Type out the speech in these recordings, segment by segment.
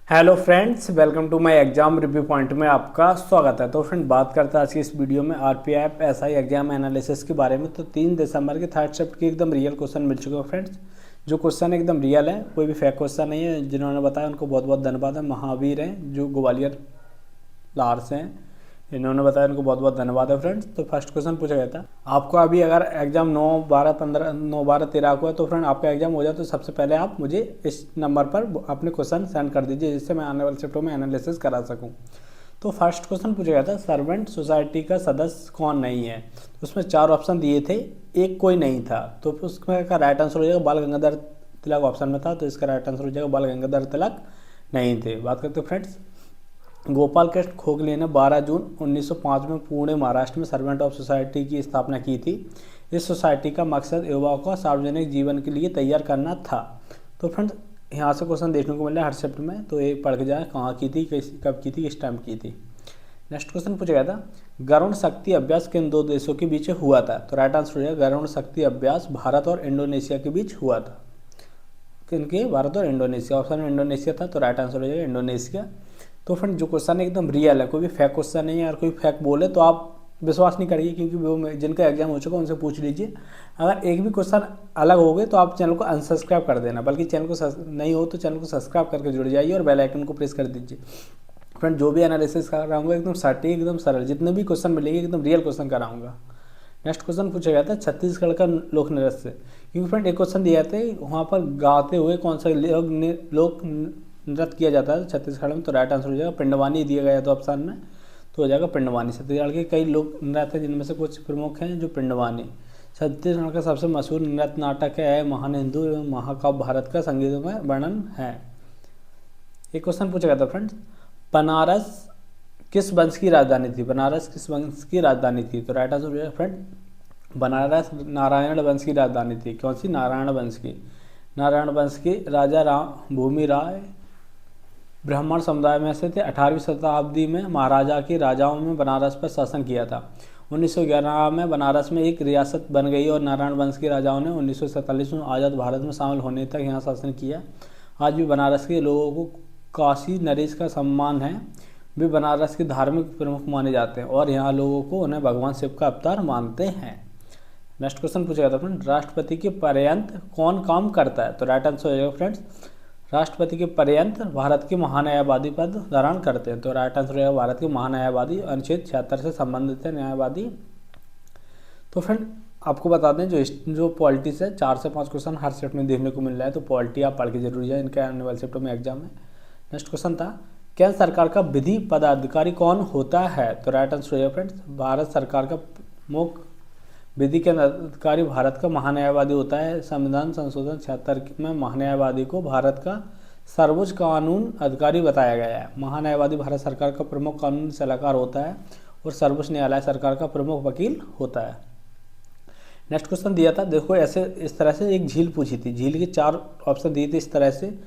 Hello friends, welcome to my exam review point में आपका स्वागत है। तो फ्रेंड, बात करते हैं आज की इस वीडियो में आरपीएफ एसआई एग्जाम एनालिसिस के बारे में। तो 3 दिसंबर के थर्ड शिफ्ट के एकदम रियल क्वेश्चन मिल चुके हैं फ्रेंड्स। जो क्वेश्चन एकदम रियल है, कोई भी फेक क्वेश्चन नहीं है। जिन्होंने बताया उनको बहुत बहुत धन्यवाद है। महावीर हैं जो ग्वालियर लाहौर से हैं, इन्होंने बताया, उनको बहुत बहुत धन्यवाद है फ्रेंड्स। तो फर्स्ट क्वेश्चन पूछा गया था आपको, अभी अगर एग्जाम 9/12 को है तो फ्रेंड आपका एग्जाम हो जाए तो सबसे पहले आप मुझे इस नंबर पर अपने क्वेश्चन सेंड कर दीजिए, जिससे मैं आने वाले शिफ्टों में एनालिसिस करा सकूं। तो फर्स्ट क्वेश्चन पूछा गया था सर्वेंट सोसाइटी का सदस्य कौन नहीं है। तो उसमें 4 ऑप्शन दिए थे, एक कोई नहीं था। तो उसमें का राइट आंसर हो जाएगा बाल गंगाधर तिलक ऑप्शन में था, तो इसका राइट आंसर हो जाएगा बाल गंगाधर तिलक नहीं थे। बात करते हैं फ्रेंड्स, गोपाल कृष्ण खोखले ने 12 जून 1905 में पुणे महाराष्ट्र में सर्वेंट ऑफ सोसाइटी की स्थापना की थी। इस सोसाइटी का मकसद युवाओं को सार्वजनिक जीवन के लिए तैयार करना था। तो फ्रेंड्स, यहाँ से क्वेश्चन देखने को मिल रहा है हर शिफ्ट में, तो ये पढ़ के जाए कहाँ की थी, कब की थी, किस टाइम की थी। नेक्स्ट क्वेश्चन पूछा गया था गरुण शक्ति अभ्यास किन 2 देशों के बीच हुआ था। तो राइट आंसर हो जाएगा गरुण शक्ति अभ्यास भारत और इंडोनेशिया के बीच हुआ था। किनके? भारत और इंडोनेशिया। ऑप्शन में इंडोनेशिया था, तो राइट आंसर हो जाएगा इंडोनेशिया। तो फ्रेंड, जो क्वेश्चन एकदम रियल है, कोई भी फेक क्वेश्चन नहीं है। और कोई फेक बोले तो आप विश्वास नहीं करिए, क्योंकि वो जिनका एग्जाम हो चुका है उनसे पूछ लीजिए। अगर एक भी क्वेश्चन अलग हो गए तो आप चैनल को अनसब्सक्राइब कर देना, बल्कि चैनल को नहीं हो तो चैनल को सब्सक्राइब करके जुड़ जाइए और बेल आइकन को प्रेस कर दीजिए। फ्रेंड, जो भी एनालिसिस कराऊंगा एकदम सटीक, एकदम सरल, जितने भी क्वेश्चन मिलेंगे एकदम रियल क्वेश्चन कराऊंगा। नेक्स्ट क्वेश्चन पूछा गया था छत्तीसगढ़ का लोक नृत्य। क्योंकि फ्रेंड एक क्वेश्चन दिया था वहाँ पर गाते हुए कौन सा लोक नृत्य किया जाता है छत्तीसगढ़ में। तो राइट आंसर हो जाएगा पिंडवानी दिया गया था ऑप्शन में, तो हो जाएगा पिंडवानी। छत्तीसगढ़ के कई लोक नृत्य हैं, जिनमें से कुछ प्रमुख हैं जो पिंडवानी। छत्तीसगढ़ का सबसे मशहूर नृत्य नाटक है महान हिंदू एवं महाकाव्य भारत का संगीत में वर्णन है। एक क्वेश्चन पूछा गया था फ्रेंड्स, बनारस किस वंश की राजधानी थी। बनारस किस वंश की राजधानी थी। तो राइट आंसर हो जाएगा फ्रेंड, बनारस नारायण वंश की राजधानी थी। कौन सी? नारायण वंश की। नारायण वंश के राजा राम भूमि राय ब्राह्मण समुदाय में से थे। 18वीं शताब्दी में महाराजा के राजाओं में बनारस पर शासन किया था। 1911 में बनारस में एक रियासत बन गई और नारायण वंश के राजाओं ने 1947 में आज़ाद भारत में शामिल होने तक यहाँ शासन किया। आज भी बनारस के लोगों को काशी नरेश का सम्मान है। वे बनारस के धार्मिक प्रमुख माने जाते हैं और यहाँ लोगों को उन्हें भगवान शिव का अवतार मानते हैं। नेक्स्ट क्वेश्चन पूछा जाता है फ्रेंड, राष्ट्रपति के पर्यंत कौन काम करता है। तो राइट आंसर हो जाएगा फ्रेंड्स, राष्ट्रपति के पर्यंत भारत के महान्यायवादी पद धारण करते हैं। तो राइट आंसर हो जाएगा भारत के महान्यायवादी, अनुच्छेद 76 से संबंधित है न्यायवादी। तो फ्रेंड, आपको बता दें जो पॉलिटिक्स है 4 से 5 क्वेश्चन हर शिफ्ट में देखने को मिल रहा है, तो पॉलिटी आप पढ़ के जरूर जाए, इनका आने वाले शिफ्टों में एग्जाम है। नेक्स्ट क्वेश्चन था केंद्र सरकार का विधि पदाधिकारी कौन होता है। तो राइट आंसर हो जाएगा फ्रेंड्स, भारत सरकार का मुख्य विधि के अधिकारी भारत का महान्यायवादी होता है। संविधान संशोधन 76 में महान्यायवादी को भारत का सर्वोच्च कानून अधिकारी बताया गया है। महान्यायवादी भारत सरकार का प्रमुख कानूनी सलाहकार होता है और सर्वोच्च न्यायालय सरकार का प्रमुख वकील होता है। नेक्स्ट क्वेश्चन दिया था, देखो ऐसे इस तरह से एक झील पूछी थी, झील के 4 ऑप्शन दिए थे इस तरह से,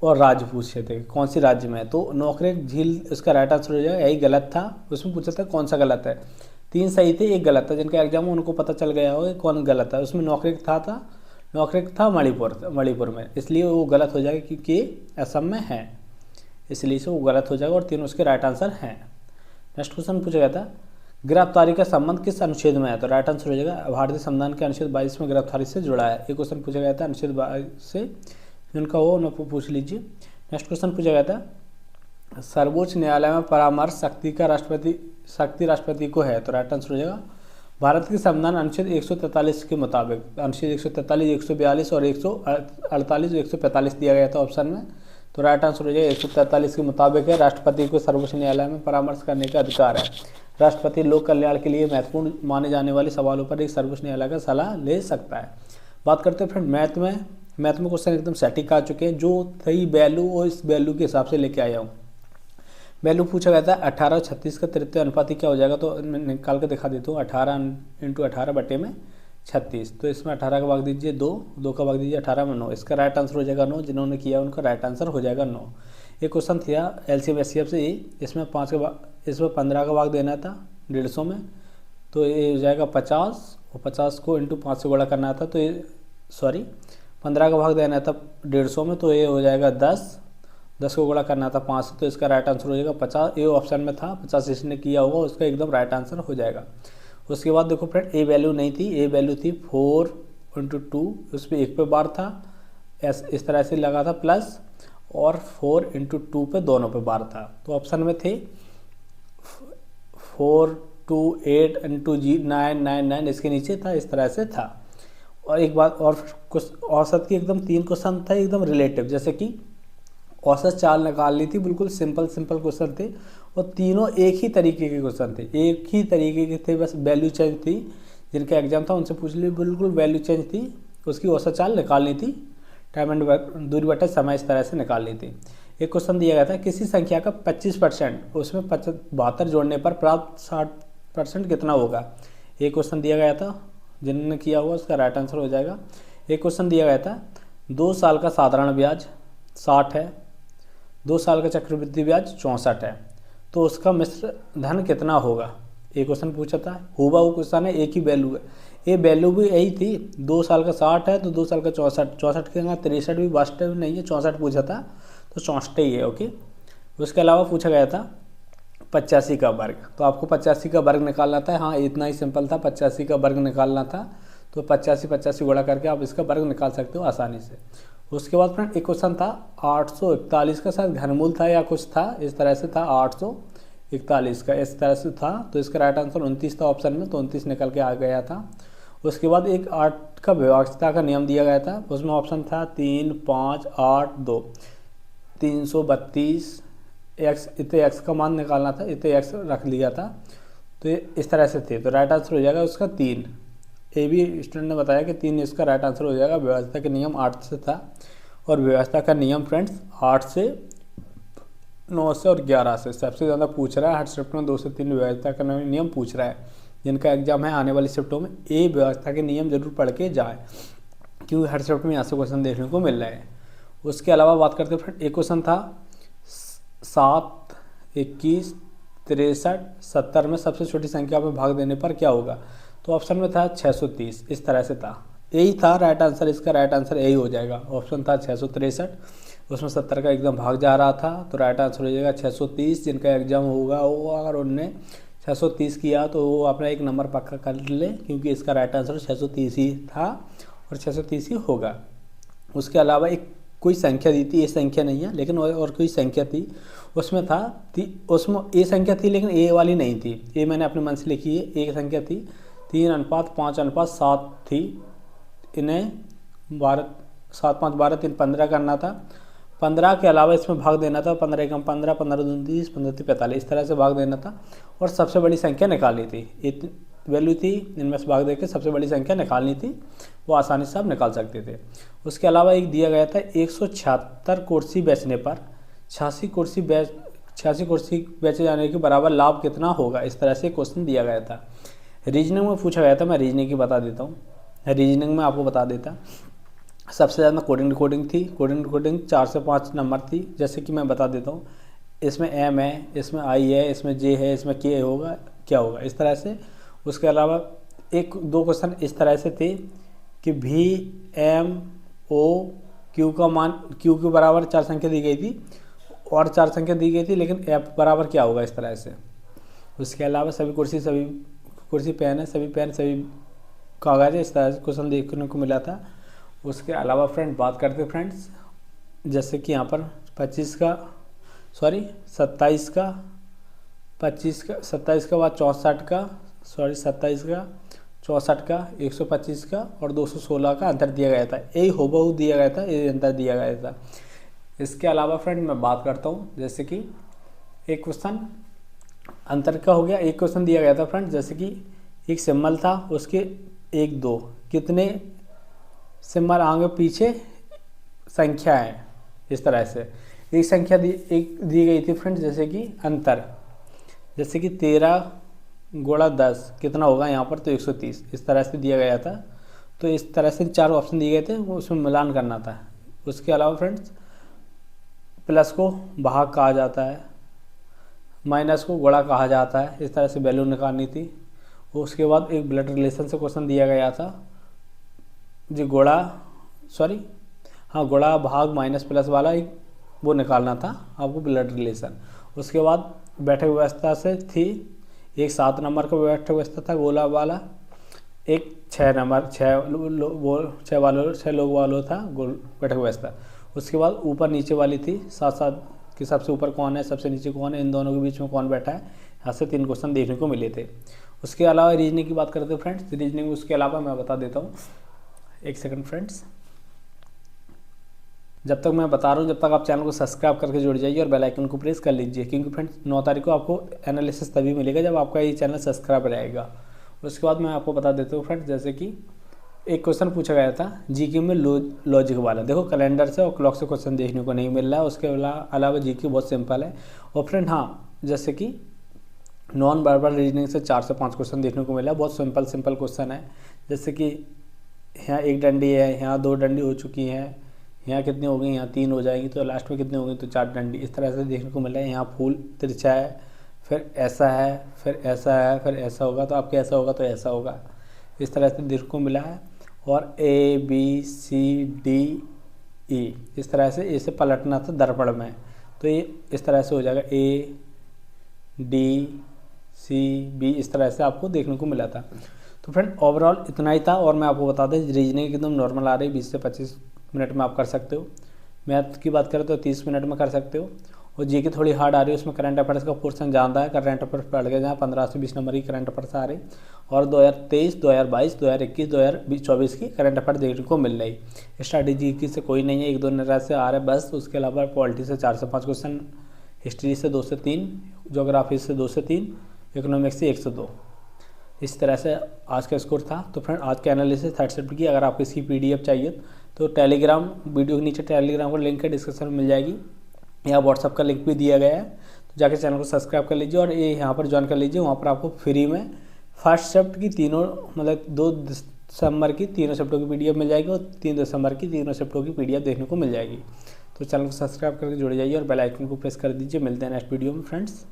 और राज्य पूछे थे कौन सी राज्य में है। तो नोकरेक झील इसका राइट आंसर हो जाएगा, यही गलत था। उसमें पूछा था कौन सा गलत है, 3 सही थे, 1 गलत था। जिनका एग्जाम हो उनको पता चल गया होगा कौन गलत है। उसमें नोकरेक था मणिपुर में, इसलिए वो गलत हो जाएगा क्योंकि असम में है, इसलिए से वो गलत हो जाएगा और 3 उसके राइट आंसर हैं। नेक्स्ट क्वेश्चन पूछा गया था गिरफ्तारी का संबंध किस अनुच्छेद में है। तो राइट आंसर हो जाएगा भारतीय संविधान के अनुच्छेद 22 में गिरफ्तारी से जुड़ा है। एक क्वेश्चन पूछा गया था अनुच्छेद 22 से, जिनका हो उन्हें पूछ लीजिए। नेक्स्ट क्वेश्चन पूछा गया था सर्वोच्च न्यायालय में परामर्श शक्ति राष्ट्रपति को है। तो राइट आंसर हो जाएगा भारत के संविधान अनुच्छेद 143 के मुताबिक, अनुच्छेद 143, 142 और 148 145 दिया गया था ऑप्शन में। तो राइट आंसर हो जाएगा 143 के मुताबिक है, राष्ट्रपति को सर्वोच्च न्यायालय में परामर्श करने का अधिकार है। राष्ट्रपति लोक कल्याण के लिए महत्वपूर्ण माने जाने वाले सवालों पर एक सर्वोच्च न्यायालय का सलाह ले सकता है। बात करते हैं फ्रेंड मैथ में क्वेश्चन एकदम सटीक आ चुके हैं, जो थी वैल्यू और इस वैल्यू के हिसाब से लेके आया हूँ। वैल्यू पूछा गया था 18 और 36 का तृतीय अनुपाती क्या हो जाएगा। तो मैं निकाल के दिखा देता हूँ, 18 × 18 बटे में 36। तो इसमें 18 का भाग दीजिए 2 का भाग दीजिए 18 में 9। इसका राइट आंसर हो जाएगा 9। जिन्होंने किया उनका राइट आंसर हो जाएगा 9। एक क्वेश्चन था एलसीएम एचसीएफ से, इसमें 15 का भाग देना था 150 में, तो ये हो जाएगा 50 और 50 को × 5 से गुणा करना था। तो ये 15 का भाग देना था 150 में, तो ये हो जाएगा 10 10 को गुणा करना था 5 से, तो इसका राइट आंसर हो जाएगा 50। ए ऑप्शन में था, 50 इसने किया होगा, उसका एकदम राइट आंसर हो जाएगा। उसके बाद देखो फ्रेंड, ए वैल्यू नहीं थी, ए वैल्यू थी 4 × 2, उस पर 1 पे बार था, इस तरह से लगा था प्लस, और 4 × 2 पे दोनों पे बार था। तो ऑप्शन में थे 4 2 8 × 9 9 9, इसके नीचे था, इस तरह से था। और एक बात और, कुछ औसत की एकदम 3 क्वेश्चन था एकदम रिलेटिव, जैसे कि औसत चाल निकालनी थी, बिल्कुल सिंपल क्वेश्चन थे, और तीनों एक ही तरीके के क्वेश्चन थे, एक ही तरीके के थे, बस वैल्यू चेंज थी। जिनका एग्जाम था उनसे पूछ ली, बिल्कुल वैल्यू चेंज थी, उसकी औसत चाल निकालनी थी, टाइम एंड दूरी बटा समय इस तरह से निकालनी थी। एक क्वेश्चन दिया गया था, किसी संख्या का 25% उसमें 72 जोड़ने पर प्राप्त 60% कितना होगा। एक क्वेश्चन दिया गया था, जिन्होंने किया हुआ उसका राइट आंसर हो जाएगा। एक क्वेश्चन दिया गया था, 2 साल का साधारण ब्याज 60 है, 2 साल का चक्रवृद्धि ब्याज 64 है, तो उसका मिश्र धन कितना होगा। एक क्वेश्चन पूछा था, वो क्वेश्चन है, एक ही वैल्यू है, ये वैल्यू भी यही थी, 2 साल का 60 है तो 2 साल का 64 के यहाँ 63 भी वास्तव नहीं है, 64 पूछा था तो 64 ही है। ओके, उसके अलावा पूछा गया था 85 का वर्ग, तो आपको 85 का वर्ग निकालना था। हाँ, इतना ही सिंपल था, 85 का वर्ग निकालना था, तो 85 गुणा करके आप इसका वर्ग निकाल सकते हो आसानी से। उसके बाद फ्रेंड एक क्वेश्चन था 841 का, शायद घनमूल था या कुछ था, इस तरह से था 841 का, इस तरह से था, तो इसका राइट आंसर 29 था ऑप्शन में, तो 29 निकल के आ गया था। उसके बाद एक 8 का विभाज्यता का नियम दिया गया था, उसमें ऑप्शन था 3 5 8 2, 332 एक्स, इतने एक्स का मान निकालना था, इतने एक्स रख लिया था, तो ये इस तरह से थे, तो राइट आंसर हो जाएगा उसका 3। ए भी स्टूडेंट ने बताया कि 3 इसका राइट आंसर हो जाएगा। व्यवस्था का नियम 8 से था, और व्यवस्था का नियम फ्रेंड्स 8 से 9 से और 11 से सबसे ज़्यादा पूछ रहा है हर शिफ्ट में, 2 से 3 व्यवस्था का नियम पूछ रहा है। जिनका एग्जाम है आने वाली शिफ्टों में, ए व्यवस्था के नियम जरूर पढ़ के जाए, क्योंकि हर शिफ्ट में यहाँ से क्वेश्चन देखने को मिल रहा है। उसके अलावा बात करते हैं फ्रेंड, एक क्वेश्चन था 7 21 63 70 में सबसे छोटी संख्या में भाग देने पर क्या होगा। तो ऑप्शन में था 630, इस तरह से था, यही था राइट आंसर, इसका राइट आंसर यही हो जाएगा। ऑप्शन था 663, उसमें 70 का एकदम भाग जा रहा था, तो राइट आंसर हो जाएगा 630। जिनका एग्जाम होगा वो अगर उनने 630 किया तो वो अपना एक नंबर पक्का कर ले, क्योंकि इसका राइट आंसर 630 ही था और 630 ही होगा। उसके अलावा एक कोई संख्या दी थी, ये संख्या नहीं है लेकिन और कोई संख्या थी, उसमें था उसमें ए संख्या थी लेकिन ए वाली नहीं थी, ये मैंने अपने मन से लिखी है। एक संख्या थी 3:5:7 थी, इन्हें 7 5 12 3 15 करना था। 15 के अलावा इसमें भाग देना था, 15 1 15, 15 2 30, 15 3 45, इस तरह से भाग देना था, और सबसे बड़ी संख्या निकालनी थी। एक वैल्यू थी, इनमें से भाग देकर सबसे बड़ी संख्या निकालनी थी, वो आसानी से आप निकाल सकते थे। उसके अलावा एक दिया गया था 176 कुर्सी बेचने पर 86 कुर्सी बेचे जाने के बराबर लाभ कितना होगा, इस तरह से क्वेश्चन दिया गया था। रीजनिंग में पूछा गया था, मैं रीजनिंग की बता देता हूँ, रीजनिंग में आपको बता देता। सबसे ज़्यादा कोडिंग रिकॉर्डिंग थी, कोडिंग रिकॉर्डिंग 4 से 5 नंबर थी, जैसे कि मैं बता देता हूँ, इसमें एम है, इसमें आई है, इसमें जे है, इसमें के होगा, क्या होगा, इस तरह से। उसके अलावा 1-2 क्वेश्चन इस तरह से थे कि भी एम ओ क्यू का मान, क्यू के बराबर 4 संख्या दी गई थी और 4 संख्या दी गई थी, लेकिन एफ बराबर क्या होगा, इस तरह से। उसके अलावा सभी कुर्सी पेन है, सभी पेन सभी कागज़ है, इस तरह से क्वेश्चन देखने को मिला था। उसके अलावा फ्रेंड बात करते फ्रेंड्स, जैसे कि यहाँ पर 27 का बाद 64 का, 27 का 64 का 125 का और 216 का अंतर दिया गया था, यही हूबहू दिया गया था, ये अंतर दिया गया था। इसके अलावा फ्रेंड मैं बात करता हूँ, जैसे कि एक क्वेश्चन अंतर का हो गया। एक क्वेश्चन दिया गया था फ्रेंड, जैसे कि एक सिंबल था, उसके 1 2 कितने सिंबल आगे पीछे संख्या है, इस तरह से। एक संख्या दी गई थी फ्रेंड, जैसे कि अंतर, जैसे कि 13 × 10 कितना होगा यहाँ पर, तो 130, इस तरह से दिया गया था। तो इस तरह से 4 ऑप्शन दिए गए थे, वो उसमें मिलान करना था। उसके अलावा फ्रेंड्स प्लस को भाग कहा जाता है, माइनस को गुणा कहा जाता है, इस तरह से वैल्यू निकालनी थी। उसके बाद एक ब्लड रिलेशन से क्वेश्चन दिया गया था जी, गुणा भाग माइनस प्लस वाला एक वो निकालना था आपको, ब्लड रिलेशन। उसके बाद बैठक व्यवस्था से थी, एक 7 नंबर का बैठक व्यवस्था था गोला वाला, एक 6 नंबर 6 लोग वालों था गोल बैठक व्यवस्था। उसके बाद ऊपर नीचे वाली थी 7-7 कि सबसे ऊपर कौन है सबसे नीचे कौन है, इन दोनों के बीच में कौन बैठा है। यहाँ से 3 क्वेश्चन देखने को मिले थे। उसके अलावा रीजनिंग की बात करते हैं फ्रेंड्स, रीजनिंग उसके अलावा मैं बता देता हूँ, एक सेकंड फ्रेंड्स। जब तक मैं बता रहा हूँ, जब तक आप चैनल को सब्सक्राइब करके जुड़ जाइए और बेल आइकन को प्रेस कर लीजिए, क्योंकि फ्रेंड्स 9 तारीख को आपको एनालिसिस तभी मिलेगा जब आपका ये चैनल सब्सक्राइब रहेगा। उसके बाद मैं आपको बता देता हूँ फ्रेंड्स, जैसे कि एक क्वेश्चन पूछा गया था जीके में लॉजिक वाला। देखो कैलेंडर से और क्लॉक से क्वेश्चन देखने को नहीं मिल रहा है, उसके अलावा जीके बहुत सिंपल है। और फ्रेंड हाँ, जैसे कि नॉन वर्बल रीजनिंग से 4 से 5 क्वेश्चन देखने को मिला है, बहुत सिंपल क्वेश्चन है। जैसे कि यहाँ 1 डंडी है, यहाँ 2 डंडी हो चुकी हैं, यहाँ कितनी हो गई, यहाँ 3 हो जाएंगी, तो लास्ट में कितनी हो गई, तो 4 डंडी, इस तरह से देखने को मिला है। यहाँ फूल तिरछा है, फिर ऐसा है, फिर ऐसा है, फिर ऐसा होगा, तो आपके ऐसा होगा तो ऐसा होगा, इस तरह से देखने को मिला है। और ABCDE इस तरह से इसे पलटना था दर्पण में, तो ये इस तरह से हो जाएगा ADCB, इस तरह से आपको देखने को मिला था। तो फ्रेंड ओवरऑल इतना ही था। और मैं आपको बता दें रीजनिंग एकदम नॉर्मल आ रही, 20 से 25 मिनट में आप कर सकते हो। मैथ की बात करें तो 30 मिनट में कर सकते हो। और जीके थोड़ी हार्ड आ रही है, उसमें करंट अफेयर्स का पोर्शन ज़्यादा है। करंट अफेयर्स पढ़ के जहाँ 15 से 20 नंबर की करंट अफेयर्स आ रही, और 2023, 2022, 2021, 2024 की करंट अफेयर देखने को मिल रही। स्ट्रैटेजी की से कोई नहीं है, 1-2 नंबर से आ रहे बस। उसके अलावा पॉलिटी से 4 से 5 क्वेश्चन, हिस्ट्री से 2 से 3, ज्योग्राफी से 2 से 3, इकोनॉमिक्स से 1 से 2, इस तरह से आज का स्कोर था। तो फ्रेंड आज के एनालिसिस थर्ड शिफ्ट की, अगर आपको इसकी PDF चाहिए तो टेलीग्राम, वीडियो के नीचे टेलीग्राम का लिंक है, डिस्क्रिप्शन में मिल जाएगी, या व्हाट्सअप का लिंक भी दिया गया है। तो जाके चैनल को सब्सक्राइब कर लीजिए और ये यहाँ पर ज्वाइन कर लीजिए। वहाँ पर आपको फ्री में फर्स्ट शिफ्ट की तीनों, मतलब 2 दिसंबर की तीनों शिफ्टों की PDF मिल जाएगी, और 3 दिसंबर की तीनों शिफ्टों की PDF देखने को मिल जाएगी। तो चैनल को सब्सक्राइब करके जुड़ जाइए और बेल आइकन को प्रेस कर दीजिए। मिलते हैं नेक्स्ट वीडियो में फ्रेंड्स।